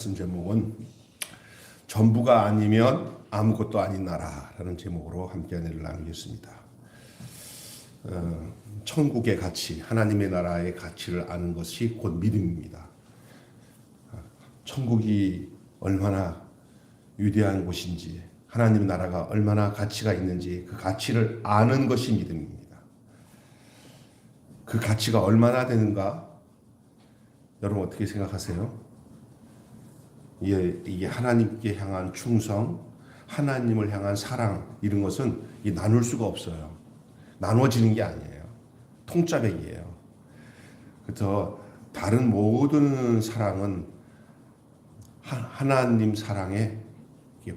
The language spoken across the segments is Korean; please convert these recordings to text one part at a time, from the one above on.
말씀 제목은 전부가 아니면 아무것도 아닌 나라라는 제목으로 함께 은혜를 나누겠습니다. 천국의 가치, 하나님의 나라의 가치를 아는 것이 곧 믿음입니다. 천국이 얼마나 위대한 곳인지, 하나님의 나라가 얼마나 가치가 있는지 그 가치를 아는 것이 믿음입니다. 그 가치가 얼마나 되는가? 여러분 어떻게 생각하세요? 이게 하나님께 향한 충성, 하나님을 향한 사랑 이런 것은 나눌 수가 없어요. 나눠지는 게 아니에요. 통짜배기예요. 그래서 다른 모든 사랑은 하나님 사랑의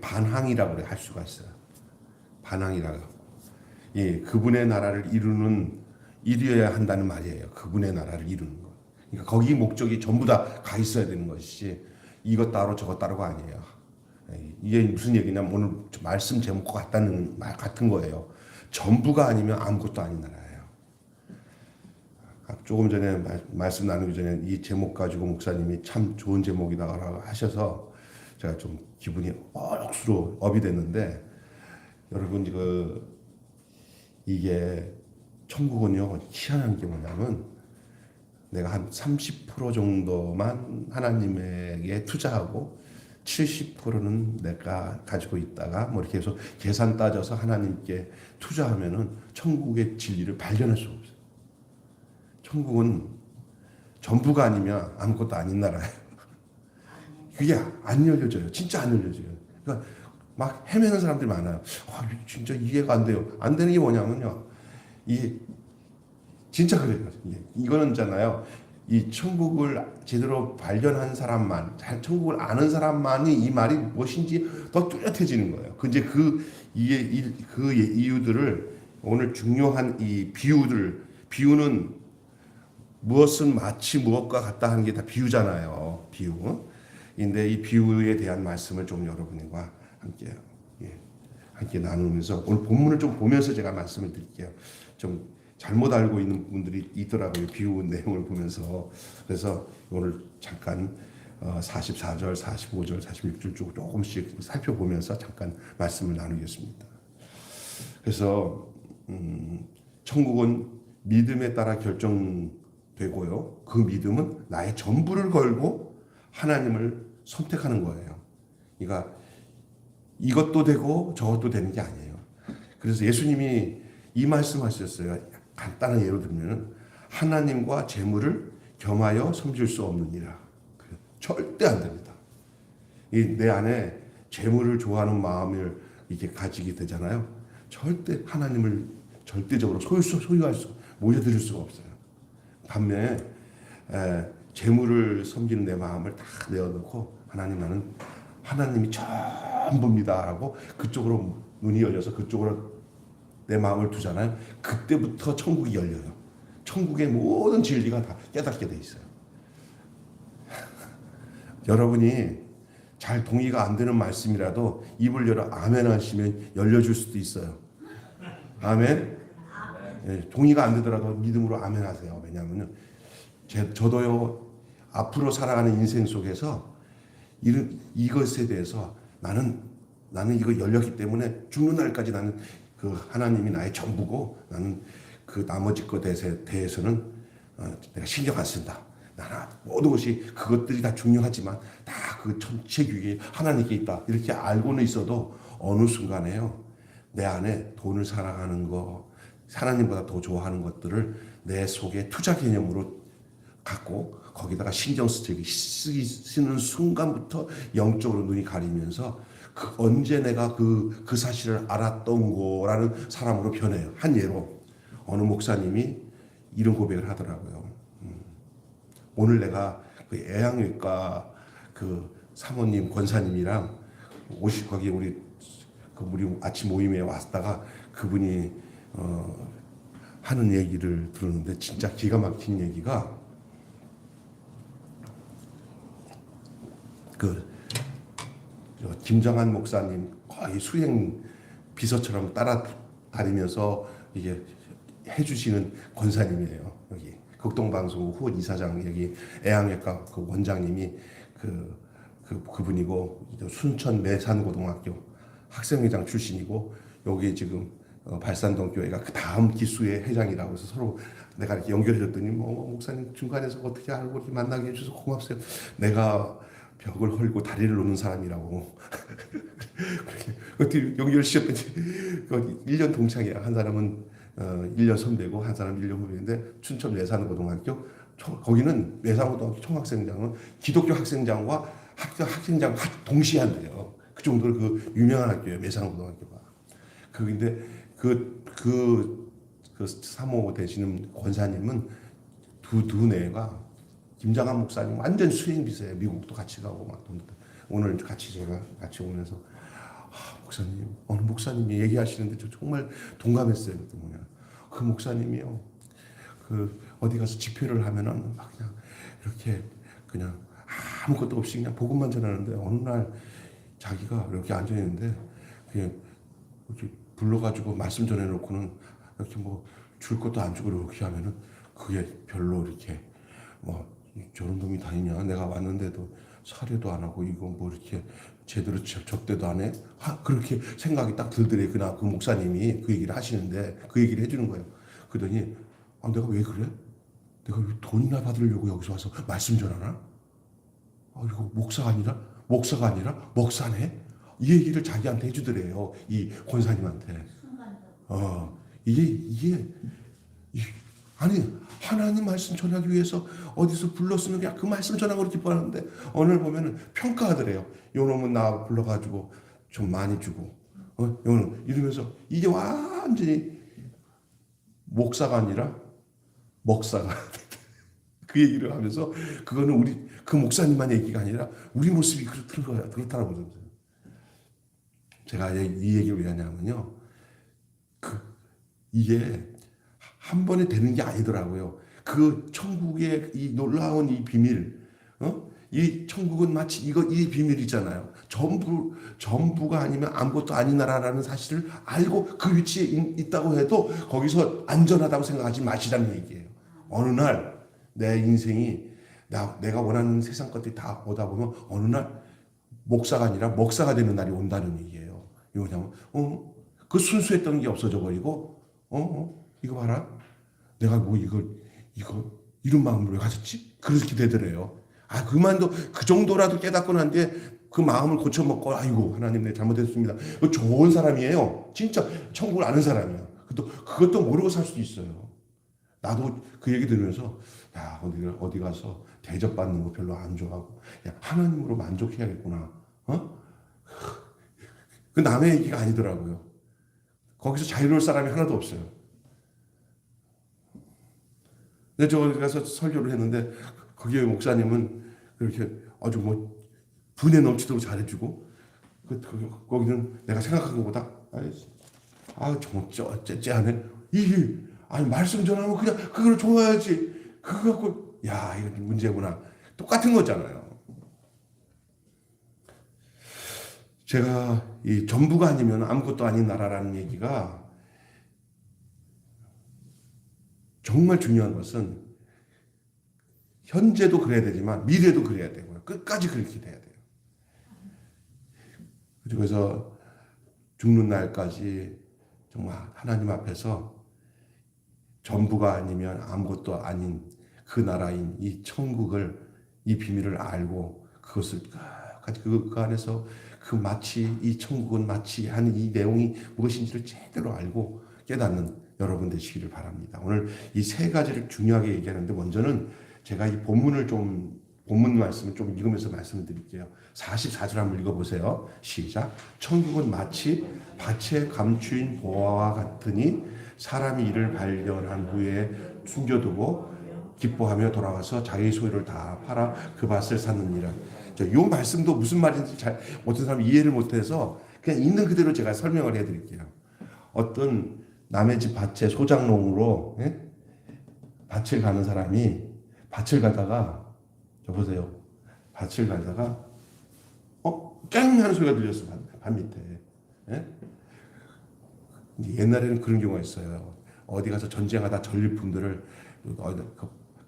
반항이라고 할 수가 있어요. 반항이라고. 그분의 나라를 이루어야 한다는 말이에요. 그분의 나라를 이루는 것. 그러니까 거기 목적이 전부 다 가 있어야 되는 것이지 이것 따로 저것 따로가 아니에요. 이게 무슨 얘기냐면 오늘 말씀 제목과 같은 거예요. 전부가 아니면 아무것도 아닌 나라예요. 조금 전에 말씀 나누기 전에 이 제목 가지고 목사님이 참 좋은 제목이다라고 하셔서 제가 좀 기분이 억수로 업이 됐는데, 여러분 이게 천국은요 희한한 게 뭐냐면 내가 한 30% 정도만 하나님에게 투자하고 70%는 내가 가지고 있다가 뭐 이렇게 해서 계산 따져서 하나님께 투자하면은 천국의 진리를 발견할 수 없어요. 천국은 전부가 아니면 아무것도 아닌 나라예요. 그게 안 열려져요. 진짜 안 열려져요. 그러니까 막 헤매는 사람들이 많아요. 진짜 이해가 안 돼요. 안 되는 게 뭐냐면요. 이게 진짜 그래요. 이거는 있잖아요. 이 천국을 제대로 발견한 사람만, 천국을 아는 사람만이 이 말이 무엇인지 더 뚜렷해지는 거예요. 근데 그 이유들을 오늘 중요한 이 비유는 무엇은 마치 무엇과 같다 하는 게 다 비유잖아요. 비유. 근데 이 비유에 대한 말씀을 좀 여러분과 함께 나누면서 오늘 본문을 좀 보면서 제가 말씀을 드릴게요. 좀 잘못 알고 있는 분들이 있더라고요. 비유 내용을 보면서. 그래서 오늘 잠깐 44절, 45절, 46절 쪽 조금씩 살펴보면서 잠깐 말씀을 나누겠습니다. 그래서 천국은 믿음에 따라 결정되고요. 그 믿음은 나의 전부를 걸고 하나님을 선택하는 거예요. 그러니까 이것도 되고 저것도 되는 게 아니에요. 그래서 예수님이 이 말씀하셨어요. 간단한 예로 들면 하나님과 재물을 겸하여 섬길 수 없느니라. 절대 안 됩니다. 내 안에 재물을 좋아하는 마음을 이렇게 가지게 되잖아요. 절대 하나님을 절대적으로 소유할 수, 모여드릴 수가 없어요. 반면에 재물을 섬기는 내 마음을 다 내어놓고 나는 하나님이 전부입니다 하고 그쪽으로 눈이 열려서 그쪽으로 내 마음을 두잖아요. 그때부터 천국이 열려요. 천국의 모든 진리가 다 깨닫게 돼 있어요. 여러분이 잘 동의가 안 되는 말씀이라도 입을 열어 아멘 하시면 열려줄 수도 있어요. 아멘. 동의가 안 되더라도 믿음으로 아멘 하세요. 왜냐하면 저도요 앞으로 살아가는 인생 속에서 이것에 대해서 나는 이거 열렸기 때문에 죽는 날까지 나는 그 하나님이 나의 전부고 나는 그 나머지 것에 대해서는 내가 신경 안 쓴다. 나는 모든 것이 그것들이 다 중요하지만 다 그 전체 규격이 하나님께 있다. 이렇게 알고는 있어도 어느 순간에요. 내 안에 돈을 사랑하는 거, 하나님보다 더 좋아하는 것들을 내 속에 투자 개념으로 갖고 거기다가 신경 쓰는 순간부터 영적으로 눈이 가리면서 언제 내가 그 사실을 알았던 거라는 사람으로 변해요. 한 예로 어느 목사님이 이런 고백을 하더라고요. 오늘 내가 그 애양외과 그 사모님 권사님이랑 거기 우리 아침 모임에 왔다가 그분이 하는 얘기를 들었는데 진짜 기가 막힌 얘기가 김정한 목사님 거의 수행 비서처럼 따라다니면서 이게 해주시는 권사님이에요. 여기 극동방송 후원 이사장 여기 애양외과 그 원장님이 그분이고 순천 매산고등학교 학생회장 출신이고 여기 지금 발산동 교회가 그 다음 기수의 회장이라고 해서 서로 내가 이렇게 연결해줬더니 목사님 중간에서 어떻게 알고 이렇게 만나게 해주셔서 고맙어요. 내가 벽을 헐고 다리를 놓는 사람이라고 그렇게 연결시켰더니 1년 동창이야. 한 사람은 1년 선배고 한 사람은 1년 후배인데 춘천 매산고등학교 거기는 매산고등학교 총학생장은 기독교 학생장과 학생장 동시에 한대요. 그 정도로 그 유명한 학교예요. 매산고등학교가. 근데 그 사모 되시는 권사님은 두 내가 김장한 목사님 완전 수행비서예요. 미국도 같이 가고 막 오늘 제가 같이 오면서 목사님 어느 목사님이 얘기하시는데 저 정말 동감했어요. 그 목사님이요. 어디 가서 집회를 하면은 막 그냥 이렇게 그냥 아무것도 없이 그냥 복음만 전하는데 어느 날 자기가 이렇게 앉아 있는데 그냥 이렇게 불러가지고 말씀 전해놓고는 이렇게 뭐 줄 것도 안 주고 이렇게 하면은 그게 별로 이렇게 저런 놈이 다니냐 내가 왔는데도 사례도 안 하고 이거 뭐 이렇게 제대로 접대도 안 해? 그렇게 생각이 딱 들더래. 그날 그 목사님이 그 얘기를 하시는데 그 얘기를 해주는 거예요. 그러더니 내가 왜 그래? 내가 왜 돈이나 받으려고 여기서 와서 말씀 전하나? 이거 목사가 아니라 먹사네? 이 얘기를 자기한테 해주더래요. 이 권사님한테. 이게 아니 하나님 말씀 전하기 위해서 어디서 불렀으면 그냥 그 말씀 전하고 그렇게 기뻐하는데 오늘 보면은 평가하더래요. 요 놈은 나 불러가지고 좀 많이 주고 요는 이러면서 이게 완전히 목사가 아니라 먹사가 그 얘기를 하면서 그거는 우리 그 목사님만 얘기가 아니라 우리 모습이 그렇다고 제가 이 얘기를 왜 하냐면요. 이게 한 번에 되는 게 아니더라고요. 그 천국의 이 놀라운 이 비밀, 이 천국은 마치 이 비밀이잖아요. 전부가 아니면 아무것도 아닌 나라라는 사실을 알고 그 위치에 있다고 해도 거기서 안전하다고 생각하지 마시라는 얘기예요. 어느 날 내 인생이 내가 원하는 세상 것들이 다 오다 보면 어느 날 목사가 아니라 먹사가 되는 날이 온다는 얘기예요. 이거 그냥 그 순수했던 게 없어져 버리고 이거 봐라. 내가 뭐 이런 마음으로 왜 가졌지? 그렇게 되더래요. 그만도 그 정도라도 깨닫고 난 뒤에 그 마음을 고쳐먹고 아이고 하나님 내 잘못했습니다. 좋은 사람이에요. 진짜 천국을 아는 사람이에요. 그것도 모르고 살 수도 있어요. 나도 그 얘기 들으면서 어디 가서 대접받는 거 별로 안 좋아하고 하나님으로 만족해야겠구나. 그 남의 얘기가 아니더라고요. 거기서 자유로울 사람이 하나도 없어요. 근데 저 가서 설교를 했는데 거기에 목사님은 그렇게 아주 분에 넘치도록 잘해주고 거기는 내가 생각한 것보다 정말 째째하네. 이게 말씀 전하면 그냥 그걸 좋아야지. 그거 갖고 이거 문제구나. 똑같은 거잖아요. 제가 이 전부가 아니면 아무것도 아닌 나라라는 얘기가 정말 중요한 것은 현재도 그래야 되지만 미래도 그래야 되고요. 끝까지 그렇게 돼야 돼요. 그래서 죽는 날까지 정말 하나님 앞에서 전부가 아니면 아무것도 아닌 그 나라인 이 천국을 이 비밀을 알고 그것을 끝까지 그 안에서 마치 이 천국은 마치 하는 이 내용이 무엇인지를 제대로 알고 깨닫는 여러분 되시기를 바랍니다. 오늘 이 세 가지를 중요하게 얘기하는데 먼저는 제가 이 본문 말씀을 좀 읽으면서 말씀을 드릴게요. 44절 한번 읽어보세요. 시작. 천국은 마치 밭에 감추인 보화와 같으니 사람이 이를 발견한 후에 숨겨두고 기뻐하며 돌아와서 자기 소유를 다 팔아 그 밭을 샀느니라. 이 말씀도 무슨 말인지 어떤 사람이 이해를 못해서 그냥 있는 그대로 제가 설명을 해드릴게요. 어떤 남의 집 밭에 소장농으로 밭을 가는 사람이 밭을 가다가 보세요. 밭을 가다가 깡 하는 소리가 들렸어. 밭 밑에. 옛날에는 그런 경우가 있어요. 어디 가서 전쟁하다 전리품들을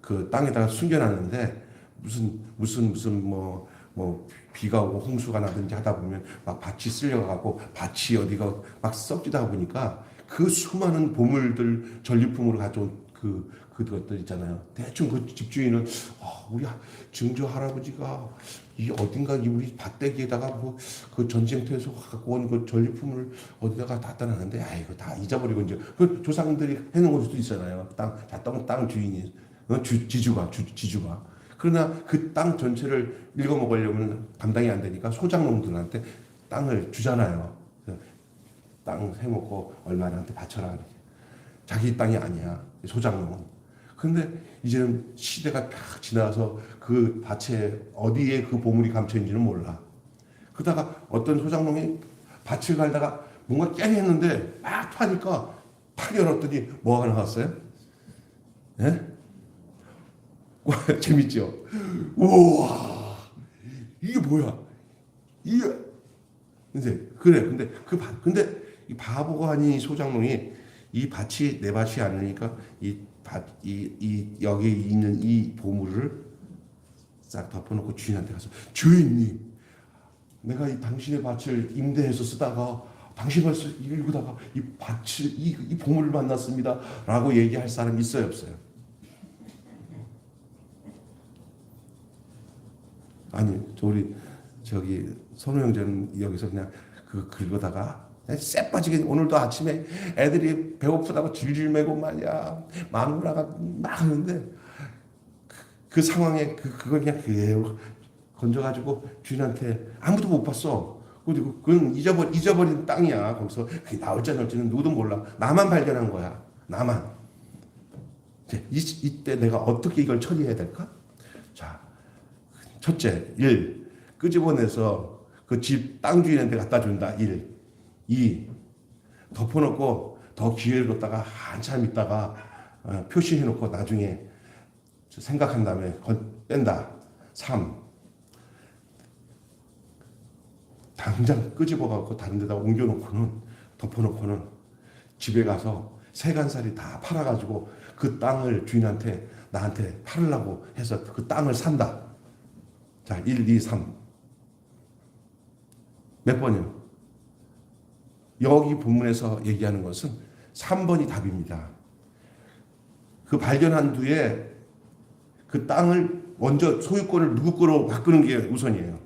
그 땅에다가 숨겨놨는데 무슨 뭐 비가 오고 홍수가 나든지 하다 보면 막 밭이 쓸려가고 밭이 어디가 막 썩지다 보니까 그 수많은 보물들 전리품으로 가져온 그것들 있잖아요. 대충 그 집주인은 우리 증조 할아버지가 이 어딘가 이 우리 밭대기에다가 뭐 그 전쟁터에서 갖고 온 그 전리품을 어디다가 갖다 놨는데 이거 다 잊어버리고 이제 그 조상들이 해놓은 걸 수도 있잖아요. 땅 주인이 지주가. 그러나 그 땅 전체를 읽어먹으려면 감당이 안 되니까 소장농들한테 땅을 주잖아요. 땅 해먹고 얼마나한테 바쳐라. 자기 땅이 아니야. 소장농은. 근데 이제는 시대가 딱 지나서 그 밭에 어디에 그 보물이 감춰있는지는 몰라. 그러다가 어떤 소장농이 밭을 갈다가 뭔가 깽했는데 막 파니까 팍 열었더니 뭐가 나왔어요? 예? 재밌죠? 우와, 이게 뭐야? 이게 근데 그래. 근데 이 바보가 아닌 이 소장농이 이 밭이 내 밭이 아니니까 이 여기 있는 이 보물을 싹 덮어놓고 주인한테 가서 주인님, 내가 이 당신의 밭을 임대해서 쓰다가 당신 밭을 읽다가 이 밭을 이 보물을 만났습니다라고 얘기할 사람 있어요, 없어요? 아니, 저기 선우 형제는 여기서 그냥 긁어다가 쎄 빠지게 오늘도 아침에 애들이 배고프다고 질질 매고 말이야 마누라가 막 하는데 그 상황에 그걸 그냥 그대로 건져가지고 주인한테 아무도 못 봤어. 그리고 그건 잊어버린 땅이야. 거기서 그게 나올지 안 나올지는 누구도 몰라. 나만 발견한 거야. 나만. 이때 내가 어떻게 이걸 처리해야 될까? 자, 첫째, 1. 끄집어내서 그 집 땅 주인한테 갖다 준다. 1. 2. 덮어놓고 더 기회를 뒀다가 한참 있다가 표시해놓고 나중에 생각한 다음에 뺀다. 3. 당장 끄집어갖고 다른 데다 옮겨놓고는 덮어놓고는 집에 가서 세간살이 다 팔아가지고 그 땅을 주인한테 나한테 팔으려고 해서 그 땅을 산다. 자, 1, 2, 3. 몇 번이요? 여기 본문에서 얘기하는 것은 3번이 답입니다. 그 발견한 뒤에 그 땅을 먼저 소유권을 누구 거로 바꾸는 게 우선이에요.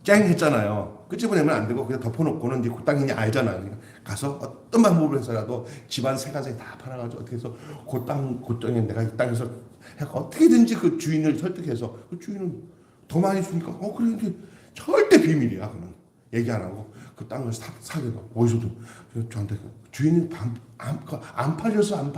쨍 했잖아요. 끄집어내면 안 되고 그냥 덮어놓고는 이제 그 땅이냐 알잖아요. 가서 어떤 방법을 해서라도 집안 세간살이 다 팔아가지고 어떻게 해서 그 땅에 내가 이 땅에서 어떻게든지 그 주인을 설득해서 그 주인은 더 많이 주니까 그래 이게 절대 비밀이야. 그는 얘기 안 하고 그 땅을 사게 돼. 어디서도 저한테 주인이 안 팔려서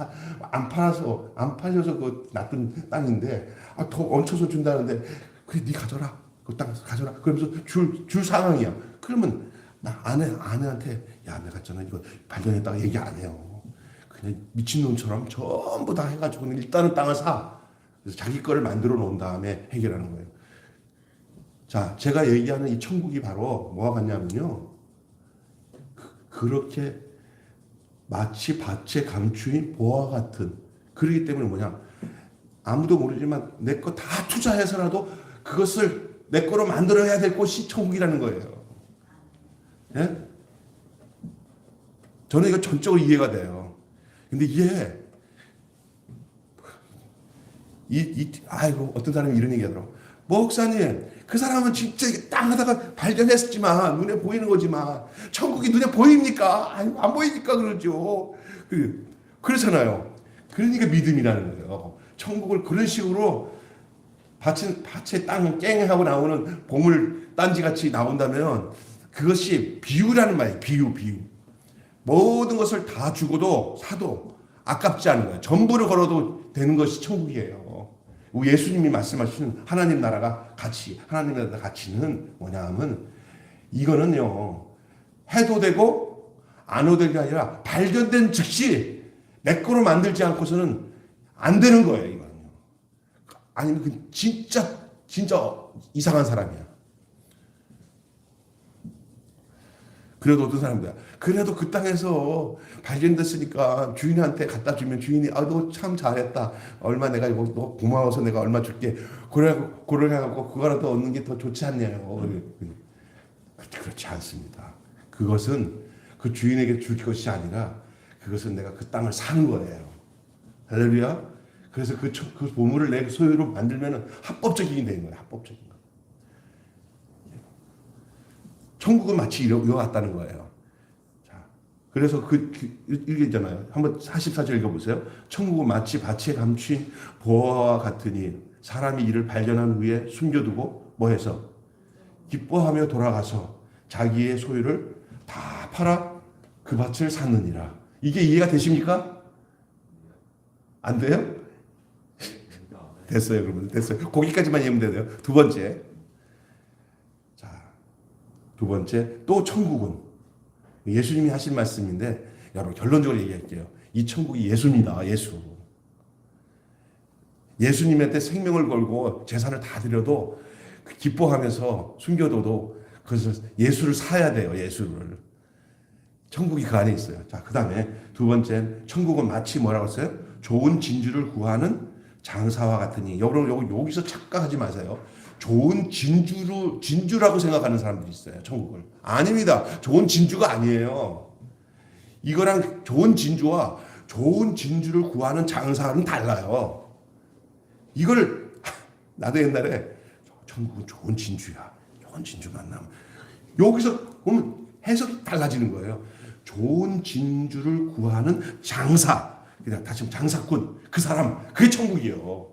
그 놔둔 땅인데 더 얹혀서 준다는데 그래 네 가져라. 그 땅 가져라. 그러면서 줄 상황이야. 그러면 나 아내한테 야 내가 있잖아 이거 발견했다가 얘기 안 해요. 그냥 미친놈처럼 전부 다 해가지고 일단은 땅을 사. 그래서 자기 거를 만들어 놓은 다음에 해결하는 거예요. 자, 제가 얘기하는 이 천국이 바로 뭐와 같냐면요. 그렇게 마치 밭에 감추인 보화 같은. 그렇기 때문에 뭐냐. 아무도 모르지만 내 거 다 투자해서라도 그것을 내 거로 만들어야 될 곳이 천국이라는 거예요. 예? 저는 이거 전적으로 이해가 돼요. 근데 이게 아이고 어떤 사람이 이런 얘기 하더라고. 목사님, 그 사람은 진짜 땅 하다가 발견했지만 눈에 보이는 거지만 천국이 눈에 보입니까? 아니, 안 보이니까 그러죠. 그렇잖아요. 그러니까 믿음이라는 거예요. 천국을 그런 식으로 밭에 땅 깽하고 나오는 보물 딴지같이 나온다면 그것이 비유라는 말이에요. 비유. 모든 것을 다 주고도 사도 아깝지 않은 거예요. 전부를 걸어도 되는 것이 천국이에요. 예수님이 말씀하시는 하나님 나라가 하나님 나라 가치는 뭐냐 하면 이거는요. 해도 되고 안 해도 되는 게 아니라 발견된 즉시 내 거로 만들지 않고서는 안 되는 거예요. 이거는요. 아니면 그 진짜 이상한 사람이야. 그래도 어떤 사람들이야. 그래도 그 땅에서 발견됐으니까 주인한테 갖다 주면 주인이 너 참 잘했다. 얼마 내가 이거 너 고마워서 내가 얼마 줄게. 그래갖고 그거라도 얻는 게 더 좋지 않냐요. 그렇지 않습니다. 그것은 그 주인에게 줄 것이 아니라 그것은 내가 그 땅을 사는 거예요. 할렐루야. 그래서 그 보물을 내 소유로 만들면 합법적인 되는 거예요. 합법적인 거. 천국은 마치 이와 같다는 거예요. 자, 그래서 이게 있잖아요. 한번 44절 읽어보세요. 천국은 마치 밭에 감춘 보화와 같으니 사람이 이를 발견한 후에 숨겨두고 뭐해서 기뻐하며 돌아가서 자기의 소유를 다 팔아 그 밭을 샀느니라. 이게 이해가 되십니까? 안 돼요? 됐어요, 그러면. 됐어요. 거기까지만 이해하면 되네요. 두 번째. 자, 두 번째. 또 천국은 예수님이 하신 말씀인데, 여러분, 결론적으로 얘기할게요. 이 천국이 예수입니다. 예수. 예수님한테 생명을 걸고 재산을 다 드려도 기뻐하면서 숨겨둬도 그래서 예수를 사야 돼요. 예수를. 천국이 그 안에 있어요. 자, 그 다음에 두 번째. 천국은 마치 뭐라고 했어요? 좋은 진주를 구하는 장사와 같으니. 여기서 착각하지 마세요. 좋은 진주라고 생각하는 사람들이 있어요. 천국을. 아닙니다. 좋은 진주가 아니에요. 이거랑 좋은 진주와 좋은 진주를 구하는 장사는 달라요. 이걸 나도 옛날에 천국은 좋은 진주야. 좋은 진주 만나면 여기서 보면 해석이 달라지는 거예요. 좋은 진주를 구하는 장사. 그냥 다시 장사꾼, 그 사람, 그게 천국이에요.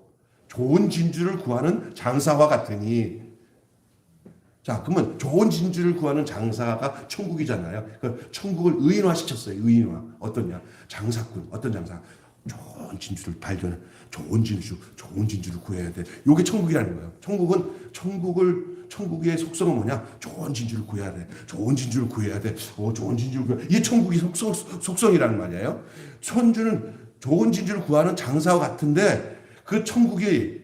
좋은 진주를 구하는 장사와 같으니. 자, 그러면 좋은 진주를 구하는 장사가 천국이잖아요. 그 천국을 의인화시켰어요. 의인화. 어떠냐? 장사꾼, 어떤 장사? 좋은 진주를 발견해. 좋은 진주를 구해야 돼. 이게 천국이라는 거예요. 천국의 속성은 뭐냐? 좋은 진주를 구해야 돼. 좋은 진주를 구해야 돼. 좋은 진주를 구해야 돼. 이게 천국의 속성이라는 말이에요. 천주는 좋은 진주를 구하는 장사와 같은데 그 천국이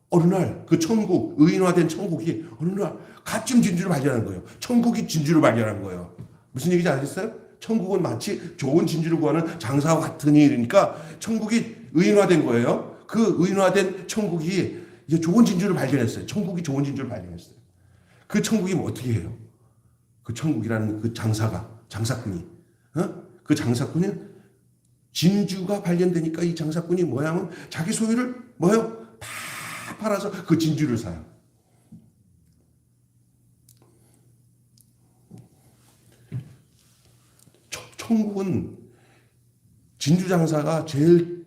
어느 날 그 천국, 의인화된 천국이 어느 날 가짜 진주를 발견하는 거예요. 천국이 진주를 발견하는 거예요. 무슨 얘기인지 아시겠어요? 천국은 마치 좋은 진주를 구하는 장사와 같으니 그러니까 천국이 의인화된 거예요. 그 의인화된 천국이 이제 좋은 진주를 발견했어요. 천국이 좋은 진주를 발견했어요. 그 천국이 뭐 어떻게 해요? 그 천국이라는 그 장사꾼이, 그 장사꾼이 진주가 발견되니까 이 장사꾼이 뭐야 하면 자기 소유를 뭐요? 다 팔아서 그 진주를 사요. 천국은 진주 장사가 제일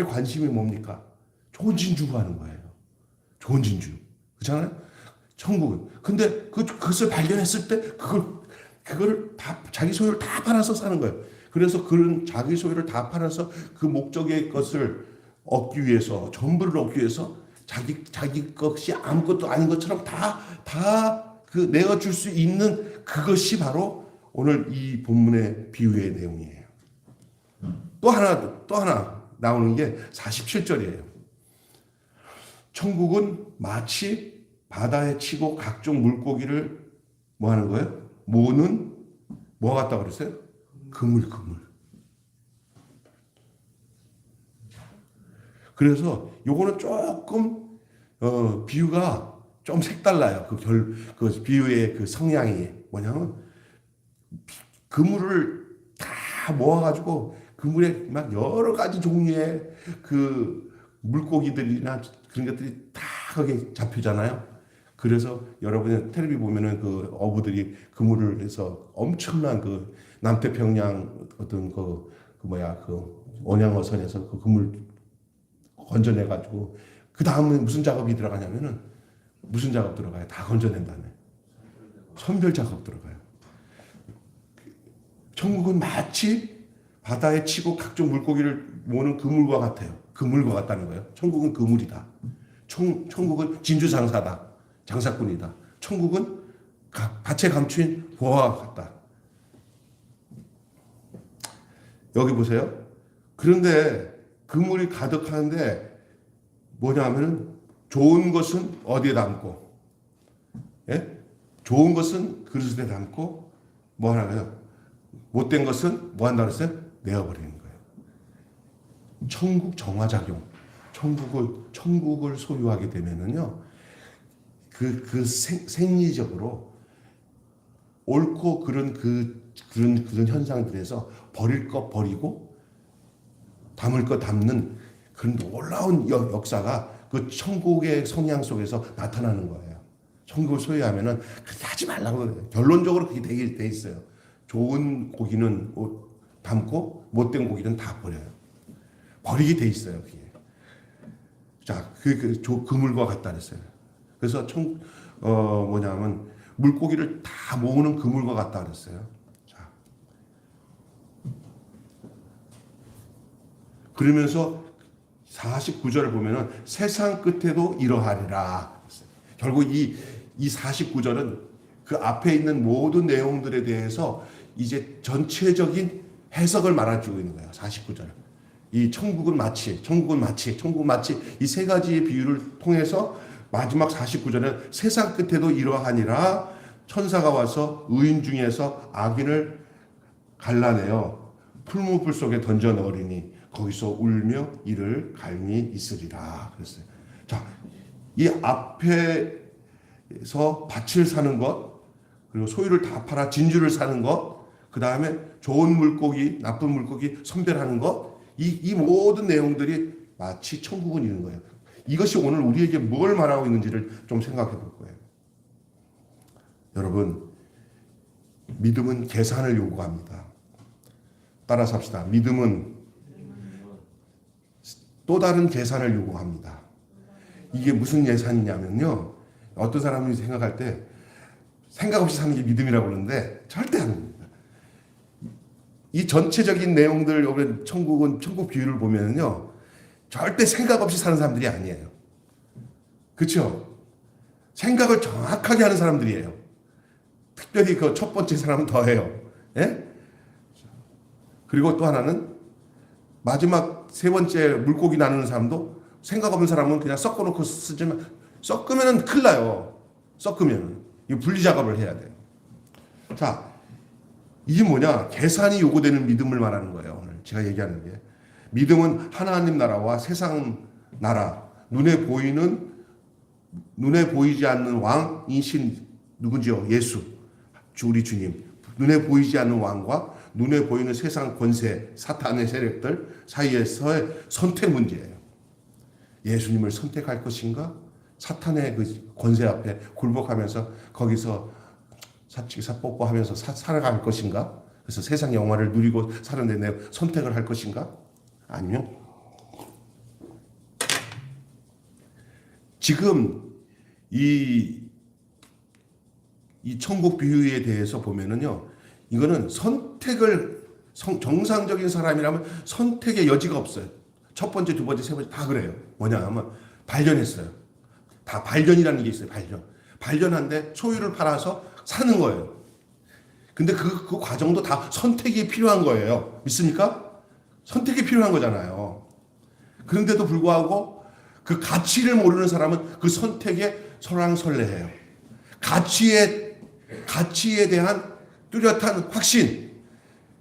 관심이 뭡니까? 좋은 진주 구하는 거예요. 좋은 진주. 그렇잖아요? 천국은. 근데 그것을 발견했을 때 그거를 다 자기 소유를 다 팔아서 사는 거예요. 그래서 그런 자기 소유를 다 팔아서 그 목적의 것을 얻기 위해서, 전부를 얻기 위해서 자기 것이 아무것도 아닌 것처럼 그 내어줄 수 있는 그것이 바로 오늘 이 본문의 비유의 내용이에요. 또 하나 나오는 게 47절이에요. 천국은 마치 바다에 치고 각종 물고기를 뭐 하는 거예요? 모으는 뭐 같다고 그랬어요? 그물. 그래서 요거는 조금 비유가 좀 색달라요. 그 비유의 그 성향이 뭐냐면 그물을 다 모아가지고 그물에 막 여러 가지 종류의 그 물고기들이나 그런 것들이 다 거기에 잡히잖아요. 그래서 여러분이 텔레비 보면은 그 어부들이 그물을 해서 엄청난 그 남태평양 어떤 그 온양어선에서 그 그물 건져내가지고 그 다음에 무슨 작업이 들어가냐면은 무슨 작업 들어가요? 다 건져낸 다음에 선별 작업 들어가요. 천국은 마치 바다에 치고 각종 물고기를 모으는 그물과 같아요. 그물과 같다는 거예요. 천국은 그물이다. 천국은 진주장사다. 장사꾼이다. 천국은 밭에 감춘 보화와 같다. 여기 보세요. 그런데 그물이 가득하는데 뭐냐면은 좋은 것은 어디에 담고, 예? 좋은 것은 그릇에 담고 뭐 하나요? 못된 것은 뭐 한다고 했어요? 내어버리는 거예요. 천국 정화작용. 천국을 소유하게 되면은요, 생리적으로 옳고 그런 현상들에서 버릴 것 버리고 담을 것 담는 그런 놀라운 역사가 그 천국의 성향 속에서 나타나는 거예요. 천국을 소유하면은 그렇게 하지 말라고 그래요. 결론적으로 그게 돼 있어요. 좋은 고기는 담고 못된 고기는 다 버려요. 버리게 돼 있어요. 그게. 자, 그물과 같다 그랬어요. 그래서 뭐냐면 물고기를 다 모으는 그물과 같다 그랬어요. 자, 그러면서 49절을 보면은 세상 끝에도 이러하리라. 결국 이 49절은 그 앞에 있는 모든 내용들에 대해서 이제 전체적인 해석을 말해주고 있는 거예요. 49절. 이 천국은 마치 이 세 가지의 비유를 통해서 마지막 49절은 세상 끝에도 이러하니라. 천사가 와서 의인 중에서 악인을 갈라내어 풀무불 속에 던져 넣으리니 거기서 울며 이를 갈미 있으리라 그랬어요. 자, 이 앞에서 밭을 사는 것, 그리고 소유를 다 팔아 진주를 사는 것, 그 다음에 좋은 물고기, 나쁜 물고기 선별하는 것, 이 모든 내용들이 마치 천국은 이런 거예요. 이것이 오늘 우리에게 뭘 말하고 있는지를 좀 생각해 볼 거예요. 여러분, 믿음은 계산을 요구합니다. 따라서 합시다. 믿음은 또 다른 계산을 요구합니다. 이게 무슨 계산이냐면요, 어떤 사람이 생각할 때 생각 없이 사는 게 믿음이라고 그러는데 절대 아닙니다. 이 전체적인 내용들, 여기 천국 비유를 보면요, 절대 생각 없이 사는 사람들이 아니에요. 그렇죠? 생각을 정확하게 하는 사람들이에요. 특별히 그 첫 번째 사람은 더해요. 예? 그리고 또 하나는 마지막 세 번째 물고기 나누는 사람도 생각 없는 사람은 그냥 섞어놓고 쓰지만 섞으면은 큰일 나요. 섞으면 이 분리 작업을 해야 돼요. 자, 이게 뭐냐? 계산이 요구되는 믿음을 말하는 거예요. 오늘 제가 얘기하는 게 믿음은 하나님 나라와 세상 나라, 눈에 보이지 않는 왕이신 누군지요? 예수, 우리 주님. 눈에 보이지 않는 왕과 눈에 보이는 세상 권세, 사탄의 세력들 사이에서의 선택 문제예요. 예수님을 선택할 것인가? 사탄의 그 권세 앞에 굴복하면서 거기서 사치기 뽀뽀하면서 살아갈 것인가? 그래서 세상 영화를 누리고 사는데 내 선택을 할 것인가? 아니면 지금 이 천국 비유에 대해서 보면은요, 이거는 정상적인 사람이라면 선택의 여지가 없어요. 첫 번째, 두 번째, 세 번째 다 그래요. 뭐냐 하면 발견했어요. 다 발견이라는 게 있어요. 발견한데 소유를 팔아서 사는 거예요. 근데 그 과정도 다 선택이 필요한 거예요. 믿습니까? 선택이 필요한 거잖아요. 그런데도 불구하고 그 가치를 모르는 사람은 그 선택에 설왕설래해요. 가치에 대한 뚜렷한 확신,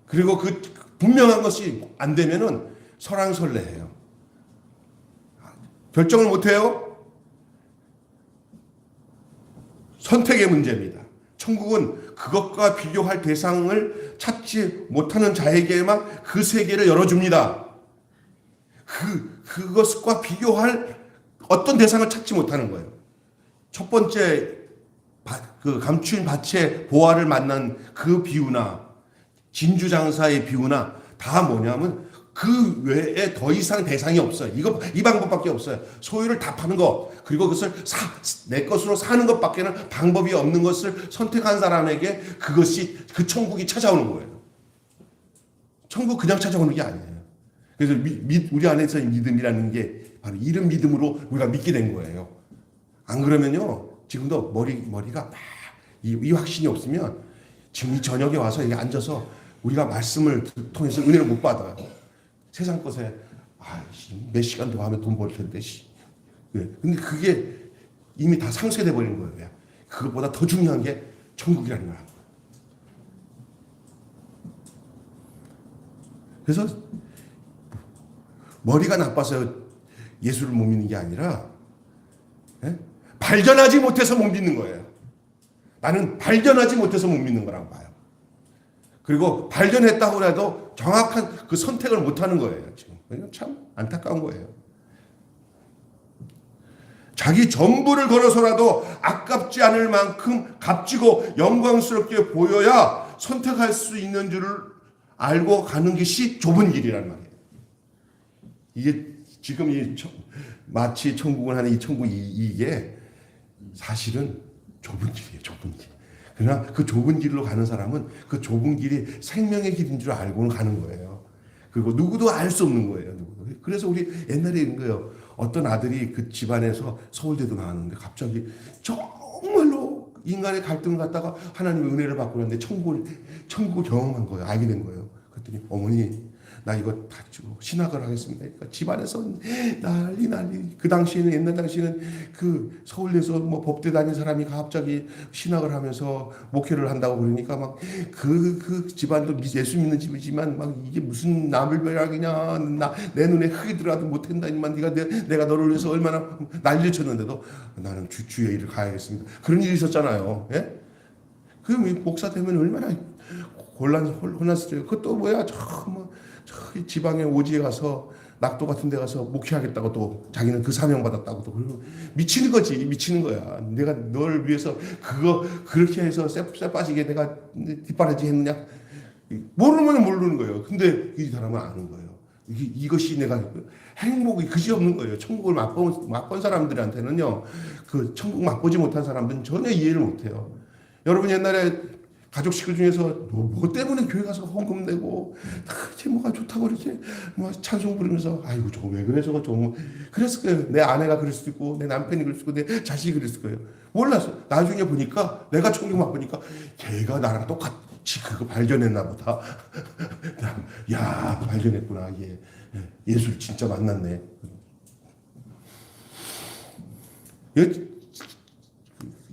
그리고 그 분명한 것이 안 되면은 설왕설래해요. 결정을 못 해요. 선택의 문제입니다. 천국은 그것과 비교할 대상을 찾지 못하는 자에게만 그 세계를 열어줍니다. 그것과 비교할 어떤 대상을 찾지 못하는 거예요. 첫 번째 그 감추인 밭의 보화를 만난 그 비유나 진주 장사의 비유나 다 뭐냐면 그 외에 더 이상 대상이 없어요. 이 방법밖에 없어요. 소유를 다 파는 거, 그리고 그것을 내 것으로 사는 것밖에는 방법이 없는 것을 선택한 사람에게 그것이 그 천국이 찾아오는 거예요. 천국 그냥 찾아오는 게 아니에요. 그래서 우리 안에서의 믿음이라는 게 바로 이런 믿음으로 우리가 믿게 된 거예요. 안 그러면요, 지금도 머리가 막 이 확신이 없으면 지금 이 저녁에 와서 여기 앉아서 우리가 말씀을 통해서 은혜를 못 받아요. 세상 것에 몇 시간 더 하면 돈 벌 텐데. 근데 그게 이미 다 상쇄돼 버린 거예요. 그것보다 더 중요한 게 천국이라는 거야. 그래서 머리가 나빠서 예수를 못 믿는 게 아니라 발견하지 못해서 못 믿는 거예요. 나는 발견하지 못해서 못 믿는 거라고 봐요. 그리고 발견했다고 해도 정확한 그 선택을 못하는 거예요. 지금 참 안타까운 거예요. 자기 전부를 걸어서라도 아깝지 않을 만큼 값지고 영광스럽게 보여야 선택할 수 있는 줄을 알고 가는 것이 좁은 길이란 말이에요. 이게 지금 마치 천국을 하는 이 천국 이게 사실은 좁은 길이에요. 좁은 길. 그러나 그 좁은 길로 가는 사람은 그 좁은 길이 생명의 길인 줄 알고는 가는 거예요. 그리고 누구도 알 수 없는 거예요. 누구도. 그래서 우리 옛날에 이런 거예요. 어떤 아들이 그 집안에서 서울대도 나왔는데 갑자기 정말로 인간의 갈등을 갖다가 하나님의 은혜를 받고 있는데 천국을 경험한 거예요. 알게 된 거예요. 그랬더니 어머니 나 이거 다 주고 신학을 하겠습니다. 그러니까 집안에서 난리. 그 당시에는 옛날 당시에는 그 서울에서 뭐 법대 다닌 사람이 갑자기 신학을 하면서 목회를 한다고 그러니까 막 그 집안도 예수 믿는 집이지만 막 이게 무슨 나물벼락이냐 내 눈에 흙이 들어가도 못한다니만 내가 너를 위해서 얼마나 난리를 쳤는데도 나는 주의 일을 가야겠습니다. 그런 일이 있었잖아요. 예? 그 목사 되면 얼마나 혼났어요. 그것도 뭐야 저기 지방의 오지에 가서 낙도 같은 데 가서 목회하겠다고 또 자기는 그 사명 받았다고 또 그리고 미치는 거지. 미치는 거야. 내가 널 위해서 그렇게 해서 쎄 빠지게 내가 뒷바라지 했느냐. 모르는 거예요. 근데 이 사람은 아는 거예요. 이것이 내가 행복이 그지없는 거예요. 천국을 맛본 사람들한테는요. 그 천국 맛보지 못한 사람들은 전혀 이해를 못해요. 여러분 옛날에 가족 식구 중에서 뭐 때문에 교회 가서 헌금 내고 뭐가 좋다고 이렇게 뭐 찬송 부르면서 아이고 저거 왜 그래 저거 좀 그랬을 거예요. 내 아내가 그럴 수도 있고 내 남편이 그럴 수도 있고 내 자식이 그랬을 거예요. 몰랐어. 나중에 보니까 내가 천국 맛보니까 걔가 나랑 똑같이 그거 발견했나 보다. 야 발견했구나. 예수를 진짜 만났네.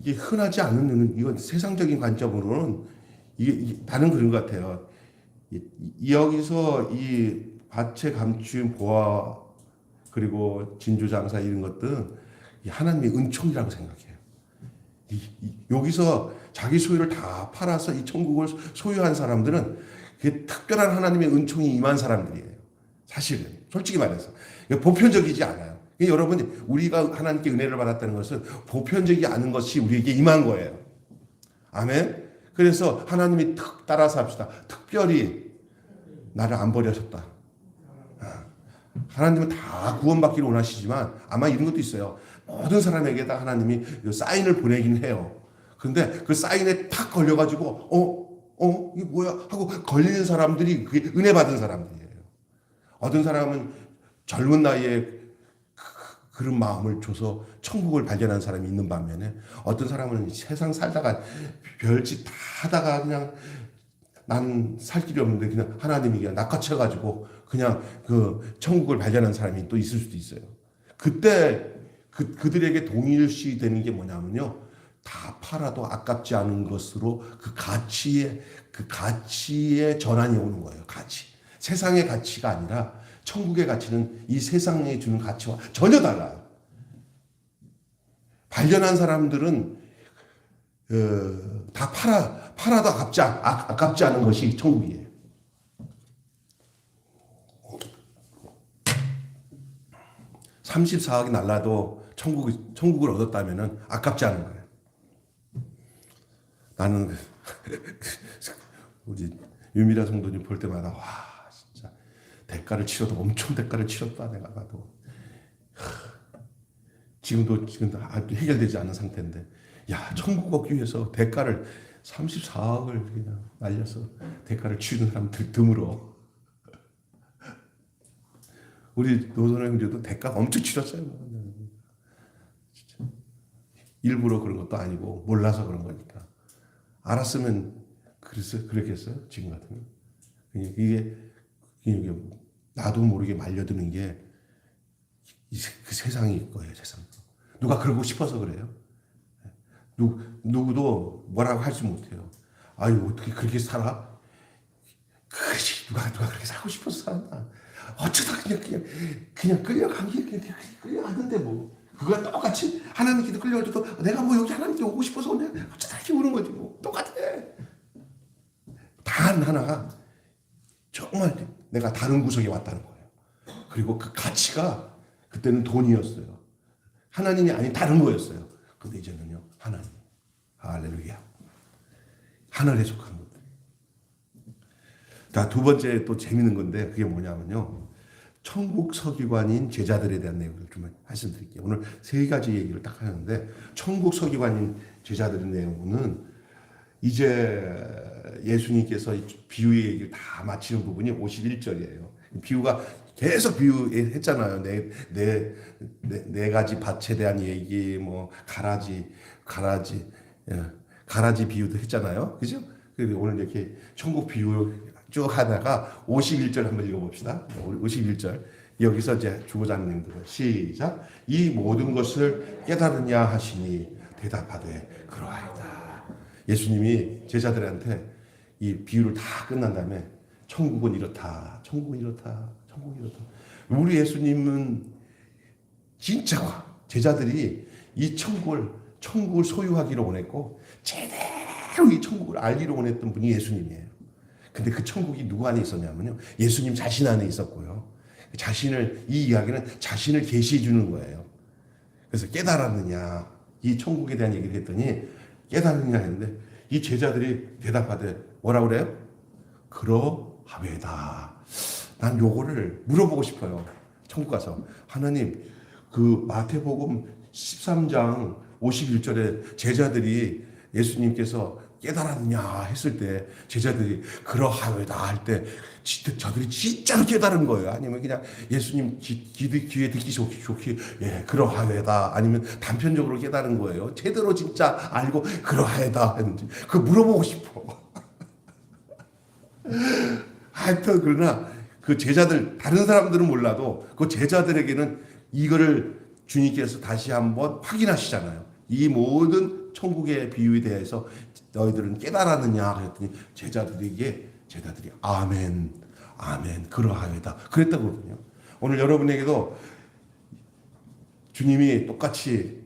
이게 흔하지 않은 이건 세상적인 관점으로는 나는 그런 것 같아요. 여기서 이 밭에 감춘 보화 그리고 진주장사 이런 것들은 하나님의 은총이라고 생각해요. 여기서 자기 소유를 다 팔아서 이 천국을 소유한 사람들은 그게 특별한 하나님의 은총이 임한 사람들이에요. 사실은 솔직히 말해서 보편적이지 않아요. 여러분 우리가 하나님께 은혜를 받았다는 것은 보편적이지 않은 것이 우리에게 임한 거예요. 아멘. 그래서 하나님이 따라서 합시다. 특별히 나를 안 버려셨다. 하나님은 다 구원받기를 원하시지만 아마 이런 것도 있어요. 모든 사람에게 다 하나님이 사인을 보내긴 해요. 그런데 그 사인에 탁 걸려가지고 이게 뭐야 하고 걸리는 사람들이 그게 은혜 받은 사람들이에요. 어떤 사람은 젊은 나이에 그런 마음을 줘서 천국을 발견한 사람이 있는 반면에 어떤 사람은 세상 살다가 별짓 다 하다가 그냥 나는 살 길이 없는데 그냥 하나님이 그냥 낚아채가지고 그냥 그 천국을 발견한 사람이 또 있을 수도 있어요. 그때 그들에게 동일시 되는 게 뭐냐면요. 다 팔아도 아깝지 않은 것으로 그 가치의 전환이 오는 거예요. 가치. 세상의 가치가 아니라 천국의 가치는 이 세상에 주는 가치와 전혀 달라요. 발견한 사람들은 다 팔아도 아깝지 않은 것이 천국이에요. $34억이 날라도 천국을 얻었다면 아깝지 않은 거예요. 나는 우리 유미라 성도님 볼 때마다 와 진짜 대가를 치러도 엄청 대가를 치렀다 내가 봐도 지금도 해결되지 않은 상태인데 야 천국 얻기 위해서 대가를 34억을 그냥 날려서 대가를 치르는 사람들 드물어. 우리 노선의 형제도 대가 엄청 치렀어요. 진짜. 일부러 그런 것도 아니고 몰라서 그런 거니까. 알았으면 그랬겠어요? 지금 같으면. 이게 나도 모르게 말려드는 게 그 세상일 거예요. 세상. 누가 그러고 싶어서 그래요? 누구도 뭐라고 하지 못해요. 아유 어떻게 그렇게 살아? 누가 그렇게 살고 싶어서 산다. 어쩌다 그냥 끌려간 게 그냥 끌려갔는데 뭐. 그거랑 똑같이 하나님께도 끌려갈 때도 내가 뭐 여기 하나님께 오고 싶어서 그냥 어쩌다 이렇게 오는 거지 뭐. 똑같아. 단 하나가 정말 내가 다른 구석에 왔다는 거예요. 그리고 그 가치가 그때는 돈이었어요. 하나님이 아닌 다른 거였어요. 근데 이제는요, 하나님. 할렐루야. 하늘에 속한 것들. 자, 두 번째 또 재밌는 건데 그게 뭐냐면요. 천국 서기관인 제자들에 대한 내용을 좀 말씀드릴게요. 오늘 세 가지 얘기를 딱 하는데 천국 서기관인 제자들의 내용은 이제 예수님께서 비유의 얘기를 다 마치는 부분이 51절이에요. 비유가 계속 비유했잖아요. 네 가지 밭에 대한 얘기, 뭐 가라지 비유도 했잖아요. 그죠? 그리고 오늘 이렇게 천국 비유 쭉 하다가 51절 한번 읽어봅시다. 51절. 여기서 이제 주고자 하는 내용들 시작. 이 모든 것을 깨달으냐 하시니 대답하되 그러하이다. 예수님이 제자들한테 이 비유를 다 끝난 다음에 천국은 이렇다. 천국은 이렇다. 천국은 이렇다. 우리 예수님은 진짜 제자들이 이 천국을 소유하기를 원했고 제대로 이 천국을 알기를 원했던 분이 예수님이에요. 근데 그 천국이 누구 안에 있었냐면요. 예수님 자신 안에 있었고요. 이 이야기는 자신을 계시해 주는 거예요. 그래서 깨달았느냐. 이 천국에 대한 얘기를 했더니 깨달았느냐 했는데 이 제자들이 대답하되 뭐라고 그래요? 그러하외다. 난 요거를 물어보고 싶어요. 천국 가서. 하나님, 그 마태복음 13장 51절에 제자들이 예수님께서 깨달았느냐 했을 때 제자들이 그러하외다 할 때 저들이 진짜로 깨달은 거예요. 아니면 그냥 예수님 귀에 듣기 좋게 예 그러하외다 아니면 단편적으로 깨달은 거예요. 제대로 진짜 알고 그러하외다 했는지 그거 물어보고 싶어. 하여튼 그러나 그 제자들 다른 사람들은 몰라도 그 제자들에게는 이거를 주님께서 다시 한번 확인하시잖아요. 이 모든 천국의 비유에 대해서 너희들은 깨달았느냐 그랬더니 제자들이 아멘 그러하외다 그랬다고 그러거든요. 오늘 여러분에게도 주님이 똑같이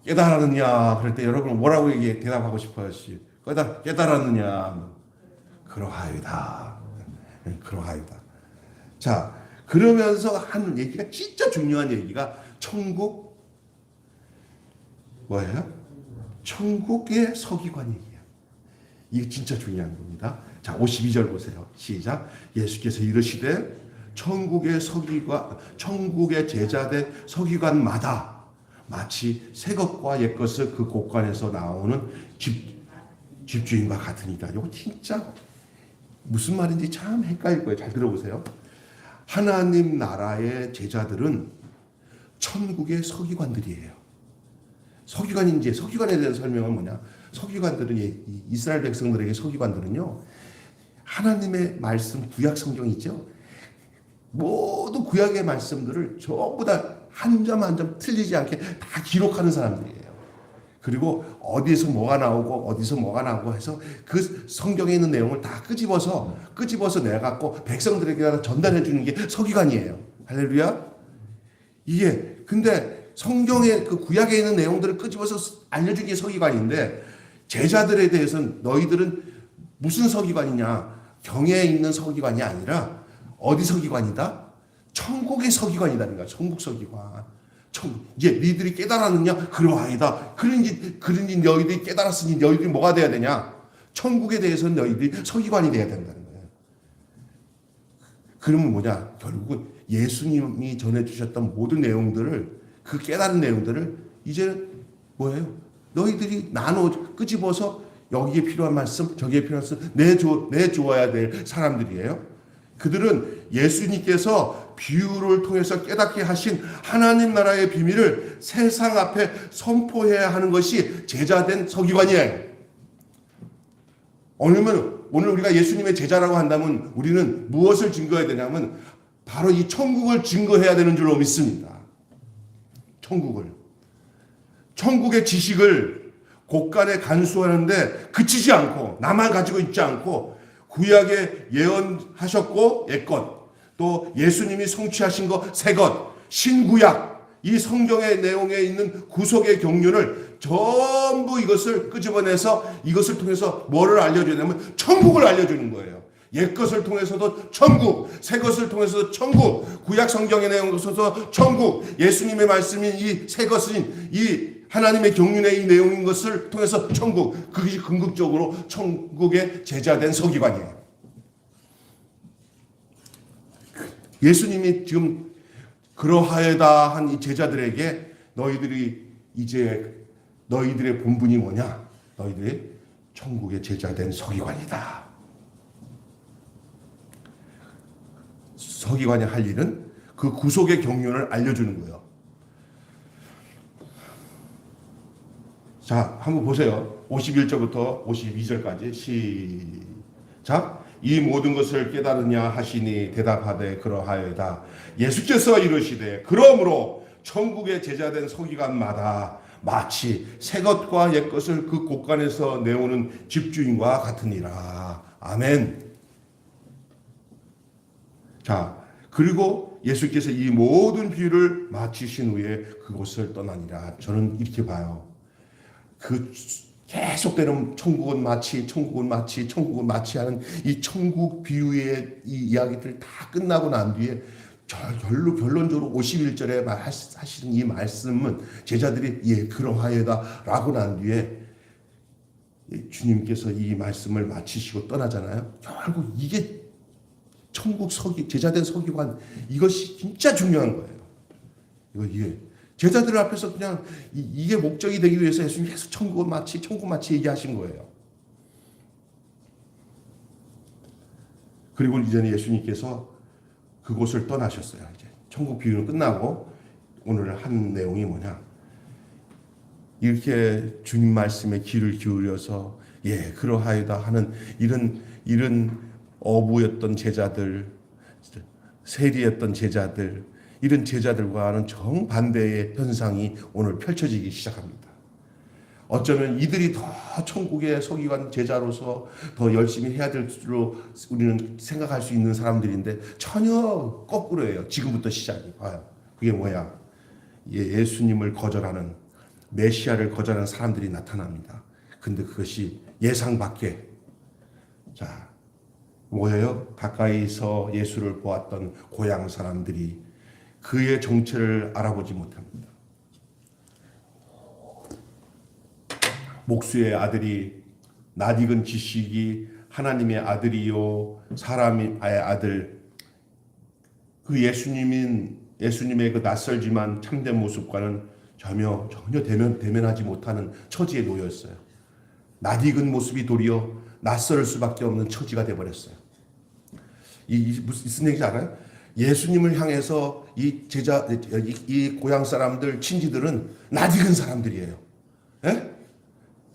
깨달았느냐 그럴 때 여러분 뭐라고 대답하고 싶어요? 깨달았느냐 그러하외다. 자, 그러면서 하는 얘기가 진짜 중요한 얘기가 천국 뭐예요? 천국의 서기관 얘기야. 이게 진짜 중요한 겁니다. 자, 52절 보세요. 시작. 예수께서 이르시되 천국의 제자된 서기관마다 마치 새 것과 옛 것을 그 곳간에서 나오는 집주인과 같으니까. 이거 진짜 무슨 말인지 참 헷갈릴 거예요. 잘 들어보세요. 하나님 나라의 제자들은 천국의 서기관들이에요. 서기관에 대한 설명은 뭐냐? 서기관들은 이스라엘 백성들에게 서기관들은요. 하나님의 말씀 구약 성경 있죠? 모두 구약의 말씀들을 전부 다 한 점 한 점 틀리지 않게 다 기록하는 사람들이에요. 그리고 어디서 뭐가 나오고 해서 그 성경에 있는 내용을 다 끄집어서 내갖고 백성들에게 전달해 주는 게 서기관이에요. 할렐루야. 이게 근데 성경의 그 구약에 있는 내용들을 끄집어서 알려준 게 서기관인데 제자들에 대해서는 너희들은 무슨 서기관이냐? 경에 있는 서기관이 아니라 어디 서기관이다? 천국의 서기관이라는 거야. 천국 서기관. 이제 너희들이 깨달았느냐? 그러하이다. 그러니 너희들이 깨달았으니 너희들이 뭐가 돼야 되냐? 천국에 대해서는 너희들이 서기관이 돼야 된다는 거예요. 그러면 뭐냐? 결국은 예수님이 전해주셨던 모든 내용들을 그 깨달은 내용들을 이제 뭐예요? 너희들이 끄집어서 여기에 필요한 말씀, 저기에 필요한 말씀 내주어야 될 사람들이에요. 그들은 예수님께서 비유를 통해서 깨닫게 하신 하나님 나라의 비밀을 세상 앞에 선포해야 하는 것이 제자된 서기관이에요. 오늘 우리가 예수님의 제자라고 한다면 우리는 무엇을 증거해야 되냐면 바로 이 천국을 증거해야 되는 줄로 믿습니다. 천국의 지식을 곳간에 간수하는데 그치지 않고 나만 가지고 있지 않고 구약에 예언하셨고 옛것, 또 예수님이 성취하신 것 새것, 신구약, 이 성경의 내용에 있는 구속의 경륜을 전부 이것을 끄집어내서 이것을 통해서 뭐를 알려주냐면 천국을 알려주는 거예요. 옛것을 통해서도 천국, 새것을 통해서도 천국, 구약 성경의 내용을 통해서도 천국, 예수님의 말씀인 이 새것인 이 하나님의 경륜의 이 내용인 것을 통해서 천국, 그것이 궁극적으로 천국의 제자된 서기관이에요. 예수님이 지금 그러하여다 한 이 제자들에게 너희들이 이제 너희들의 본분이 뭐냐? 너희들이 천국의 제자된 서기관이다. 서기관이 할 일은 그 구속의 경륜을 알려주는 거예요. 자, 한번 보세요. 51절부터 52절까지 시작. 이 모든 것을 깨달으냐 하시니 대답하되 그러하여다. 예수께서 이르시되 그러므로 천국의 제자된 서기관마다 마치 새것과 옛것을 그 곳간에서 내오는 집주인과 같으니라. 아멘. 자, 그리고 예수께서 이 모든 비유를 마치신 후에 그곳을 떠나니라. 저는 이렇게 봐요. 그 계속되는 천국은 마치, 천국은 마치, 천국은 마치 하는 이 천국 비유의 이 이야기들 다 끝나고 난 뒤에 결론적으로 51절에 하시는 이 말씀은 제자들이 예 그러하여다 라고 난 뒤에 주님께서 이 말씀을 마치시고 떠나잖아요. 결국 이게 천국 제자된 서기관, 이것이 진짜 중요한 거예요. 이게 제자들 앞에서 그냥 이게 목적이 되기 위해서 예수님이 계속 천국 마치 얘기하신 거예요. 그리고 이제는 예수님께서 그곳을 떠나셨어요. 이제 천국 비유는 끝나고 오늘 한 내용이 뭐냐? 이렇게 주님 말씀에 귀를 기울여서 예 그러하이다 하는 이런 어부였던 제자들, 세리였던 제자들, 이런 제자들과는 정반대의 현상이 오늘 펼쳐지기 시작합니다. 어쩌면 이들이 더 천국의 서기관 제자로서 더 열심히 해야 될 줄로 우리는 생각할 수 있는 사람들인데 전혀 거꾸로예요. 지금부터 시작이 봐요. 그게 뭐야? 예수님을 거절하는, 메시아를 거절하는 사람들이 나타납니다. 근데 그것이 예상 밖에, 자 뭐예요? 가까이서 예수를 보았던 고향 사람들이 그의 정체를 알아보지 못합니다. 목수의 아들이 낯익은 지식이 하나님의 아들이요 사람의 아들, 그 예수님의 그 낯설지만 참된 모습과는 전혀 대면하지 못하는 처지에 놓였어요. 낯익은 모습이 도리어 낯설 수밖에 없는 처지가 되어버렸어요. 무슨 얘기인지 알아요? 예수님을 향해서 이 고향 사람들, 친지들은 낯익은 사람들이에요. 예?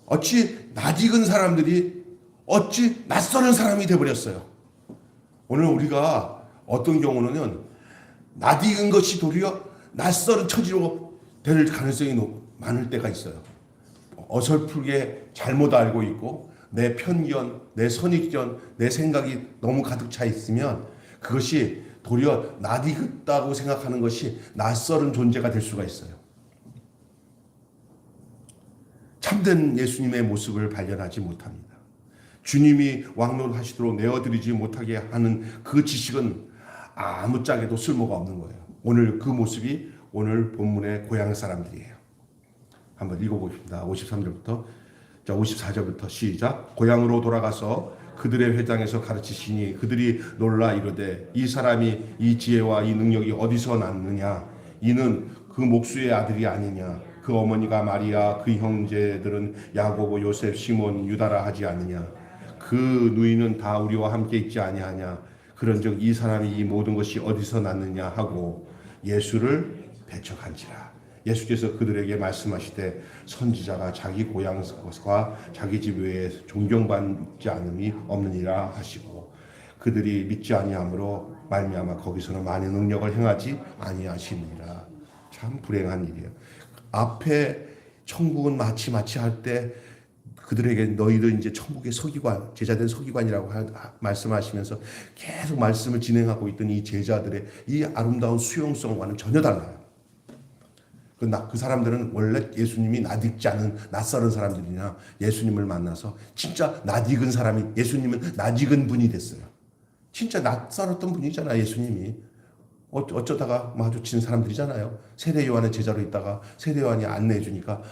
어찌 낯익은 사람들이 어찌 낯설은 사람이 되어버렸어요. 오늘 우리가 어떤 경우는 낯익은 것이 도리어 낯설은 처지로 될 가능성이 많을 때가 있어요. 어설프게 잘못 알고 있고 내 편견, 내 선입견, 내 생각이 너무 가득 차 있으면 그것이 도리어 낯익다고 생각하는 것이 낯설은 존재가 될 수가 있어요. 참된 예수님의 모습을 발견하지 못합니다. 주님이 왕노하시도록 내어드리지 못하게 하는 그 지식은 아무짝에도 쓸모가 없는 거예요. 오늘 그 모습이 오늘 본문의 고향 사람들이에요. 한번 읽어보겠습니다. 53절부터 54절부터 시작. 고향으로 돌아가서 그들의 회당에서 가르치시니 그들이 놀라 이르되 이 사람이 이 지혜와 이 능력이 어디서 났느냐? 이는 그 목수의 아들이 아니냐? 그 어머니가 마리아, 그 형제들은 야고보, 요셉, 시몬, 유다라 하지 않느냐? 그 누이는 다 우리와 함께 있지 아니하냐? 그런즉 이 사람이 이 모든 것이 어디서 났느냐 하고 예수를 배척한지라. 예수께서 그들에게 말씀하시되 선지자가 자기 고향과 자기 집 외에 존경받지 않음이 없느니라 하시고 그들이 믿지 아니함으로 말미암아 거기서는 많은 능력을 행하지 아니하시니라. 참 불행한 일이에요. 앞에 천국은 마치 할 때 그들에게 너희들 이제 천국의 서기관, 제자된 서기관이라고 말씀하시면서 계속 말씀을 진행하고 있던 이 제자들의 이 아름다운 수용성과는 전혀 달라요. 그 사람들은 원래 예수님이 낯익지 않은 낯설은 사람들이냐, 예수님을 만나서 진짜 낯익은 사람이, 예수님은 낯익은 분이 됐어요. 진짜 낯설었던 분이잖아요, 예수님이. 어쩌다가 마주친 사람들이잖아요. 세례 요한의 제자로 있다가 세례 요한이 안내해 주니까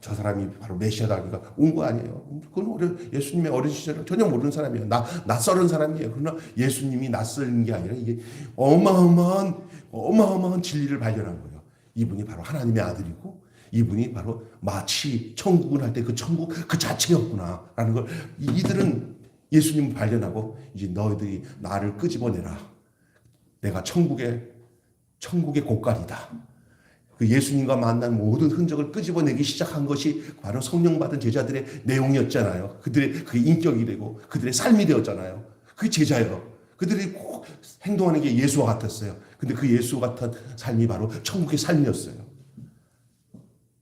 저 사람이 바로 메시아다 하니까 온 거 아니에요. 그건 예수님의 어린 시절을 전혀 모르는 사람이에요. 낯설은 사람이에요. 그러나 예수님이 낯설은 게 아니라 이게 어마어마한 진리를 발견한 거예요. 이분이 바로 하나님의 아들이고 이분이 바로 마치 천국을 할 때 그 천국 그 자체였구나라는 걸 이들은 예수님을 발견하고 이제 너희들이 나를 끄집어내라. 내가 천국의 곳간이다. 그 예수님과 만난 모든 흔적을 끄집어내기 시작한 것이 바로 성령 받은 제자들의 내용이었잖아요. 그들의 그 인격이 되고 그들의 삶이 되었잖아요. 그게 제자예요. 그들이 꼭 행동하는 게 예수와 같았어요. 근데 그 예수 같은 삶이 바로 천국의 삶이었어요.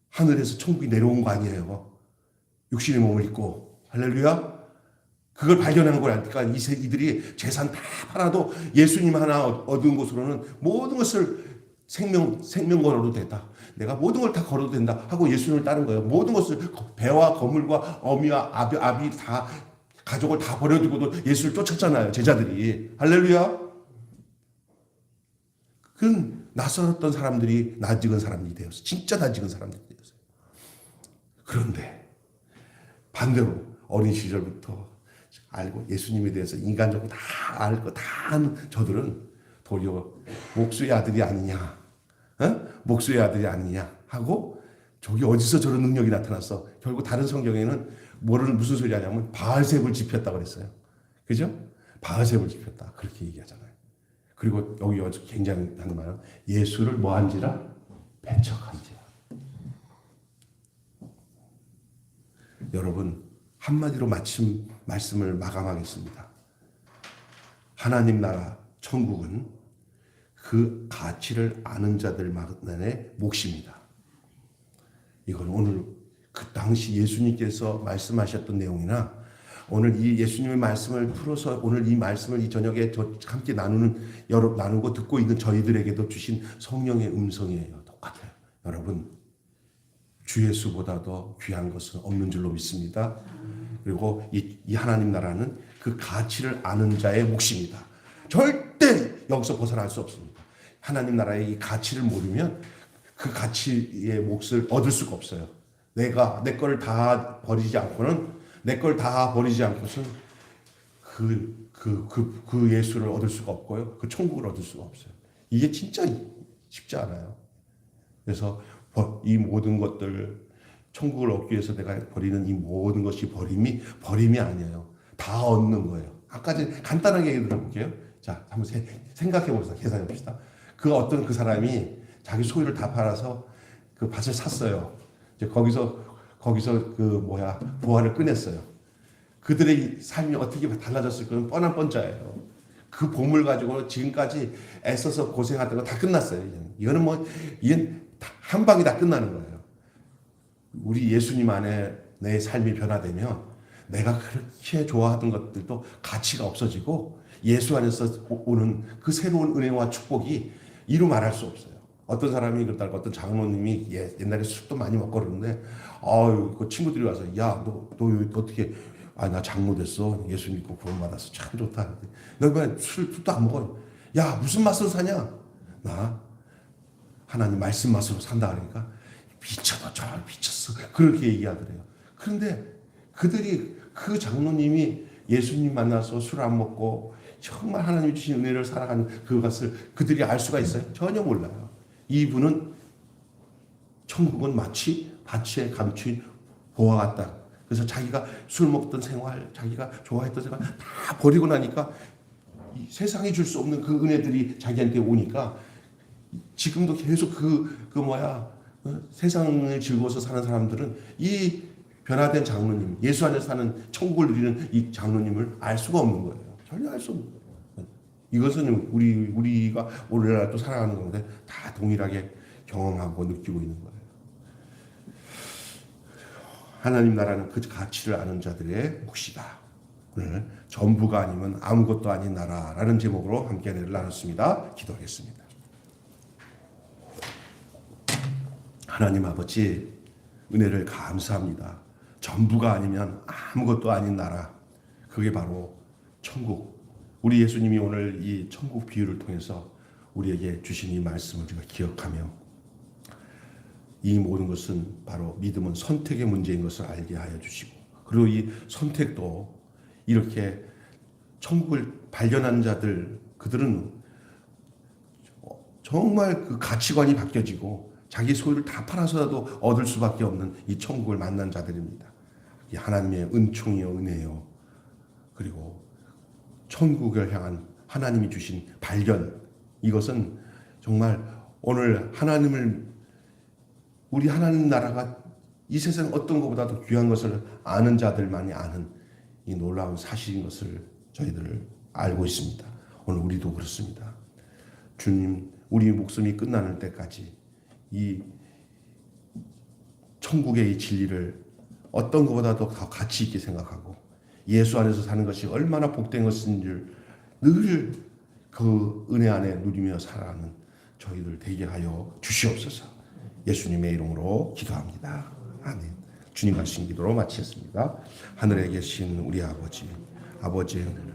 하늘에서 천국이 내려온 거 아니에요. 육신의 몸을 입고. 할렐루야. 그걸 발견한 거라니까 이들이 재산 다 팔아도 예수님 하나 얻은 것으로는 모든 것을 생명 걸어도 된다. 내가 모든 걸 다 걸어도 된다 하고 예수님을 따른 거예요. 모든 것을 배와 거물과 어미와 아비 다 가족을 다 버려두고도 예수를 쫓았잖아요. 제자들이. 할렐루야. 그건 낯설었던 사람들이 낯익은 사람들이 되었어요. 진짜 낯익은 사람들이 되었어요. 그런데 반대로 어린 시절부터 알고 예수님에 대해서 인간적으로 다 알고 다 아는 저들은 도리어 목수의 아들이 아니냐, 목수의 아들이 아니냐 하고 저기 어디서 저런 능력이 나타났어? 결국 다른 성경에는 무슨 소리 하냐면 바알셉을 지폈다 그랬어요. 그죠? 바알셉을 지폈다 그렇게 얘기하잖아요. 그리고 여기 굉장히 하는 말은 예수를 뭐한지라 배척한지라. 여러분 한마디로 말씀을 마감하겠습니다. 하나님 나라 천국은 그 가치를 아는 자들만의 몫입니다. 이건 오늘 그 당시 예수님께서 말씀하셨던 내용이나 오늘 이 예수님의 말씀을 풀어서 오늘 이 말씀을 이 저녁에 함께 나누고 듣고 있는 저희들에게도 주신 성령의 음성이에요. 똑같아요. 여러분 주 예수보다 더 귀한 것은 없는 줄로 믿습니다. 그리고 이 하나님 나라는 그 가치를 아는 자의 몫입니다. 절대 여기서 벗어날 수 없습니다. 하나님 나라의 이 가치를 모르면 그 가치의 몫을 얻을 수가 없어요. 내가 내 걸 다 버리지 않고는 그 예수를 얻을 수가 없고요. 그 천국을 얻을 수가 없어요. 이게 진짜 쉽지 않아요. 그래서 이 모든 것들 천국을 얻기 위해서 내가 버리는 이 모든 것이 버림이 아니에요. 다 얻는 거예요. 아까 전에 간단하게 얘기 들어볼게요. 자, 한번 생각해 봅시다. 계산해 봅시다. 그 사람이 자기 소유를 다 팔아서 그 밭을 샀어요. 이제 거기서 부활을 꺼냈어요. 그들의 삶이 어떻게 달라졌을 거는 뻔한 뻔짜예요. 그 보물 가지고 지금까지 애써서 고생하던 거 다 끝났어요. 이거는 이건 한 방에 다 끝나는 거예요. 우리 예수님 안에 내 삶이 변화되면 내가 그렇게 좋아하던 것들도 가치가 없어지고 예수 안에서 오는 그 새로운 은혜와 축복이 이루 말할 수 없어요. 어떤 사람이 그러다가 어떤 장로님이 옛날에 술도 많이 먹고 그러는데 그 친구들이 와서 야, 너 어떻게 나 장로 됐어. 예수 믿고 구원받았어. 참 좋다. 너 왜 술도 안 먹어요? 야, 무슨 맛으로 사냐? 나 하나님 말씀 맛으로 산다 그러니까 미쳤어. 그렇게 얘기하더래요. 그런데 그 장로님이 예수님 만나서 술 안 먹고 정말 하나님 주신 은혜를 살아가는 그것을 그들이 알 수가 있어요? 전혀 몰라요. 이분은 천국은 마치 밭에 감춘 보화 같다. 그래서 자기가 술 먹던 생활, 자기가 좋아했던 생활 다 버리고 나니까 세상이 줄 수 없는 그 은혜들이 자기한테 오니까 지금도 계속 세상을 즐거워서 사는 사람들은 이 변화된 장로님, 예수 안에서 사는 천국을 누리는 이 장로님을 알 수가 없는 거예요. 전혀 알 수 없는 거예요. 이것은 우리가 오늘날 또 살아가는 건데 다 동일하게 경험하고 느끼고 있는 거예요. 하나님 나라는 그 가치를 아는 자들의 몫이다. 오늘 전부가 아니면 아무것도 아닌 나라라는 제목으로 함께 은혜를 나눴습니다. 기도하겠습니다. 하나님 아버지, 은혜를 감사합니다. 전부가 아니면 아무것도 아닌 나라, 그게 바로 천국. 우리 예수님이 오늘 이 천국 비유를 통해서 우리에게 주신 이 말씀을 우리가 기억하며 이 모든 것은 바로 믿음은 선택의 문제인 것을 알게 하여 주시고, 그리고 이 선택도 이렇게 천국을 발견한 자들, 그들은 정말 그 가치관이 바뀌어지고 자기 소유를 다 팔아서라도 얻을 수밖에 없는 이 천국을 만난 자들입니다. 이 하나님의 은총이요, 은혜요, 그리고 천국을 향한 하나님이 주신 발견, 이것은 정말 오늘 우리 하나님 나라가 이 세상 어떤 것보다도 귀한 것을 아는 자들만이 아는 이 놀라운 사실인 것을 저희들 알고 있습니다. 오늘 우리도 그렇습니다. 주님, 우리 목숨이 끝나는 때까지 이 천국의 이 진리를 어떤 것보다도 더 가치 있게 생각하고 예수 안에서 사는 것이 얼마나 복된 것인지를 늘 그 은혜 안에 누리며 살아가는 저희들 되게 하여 주시옵소서. 예수님의 이름으로 기도합니다. 아멘. 주님 하신 기도로 마치겠습니다. 하늘에 계신 우리 아버지의 은혜를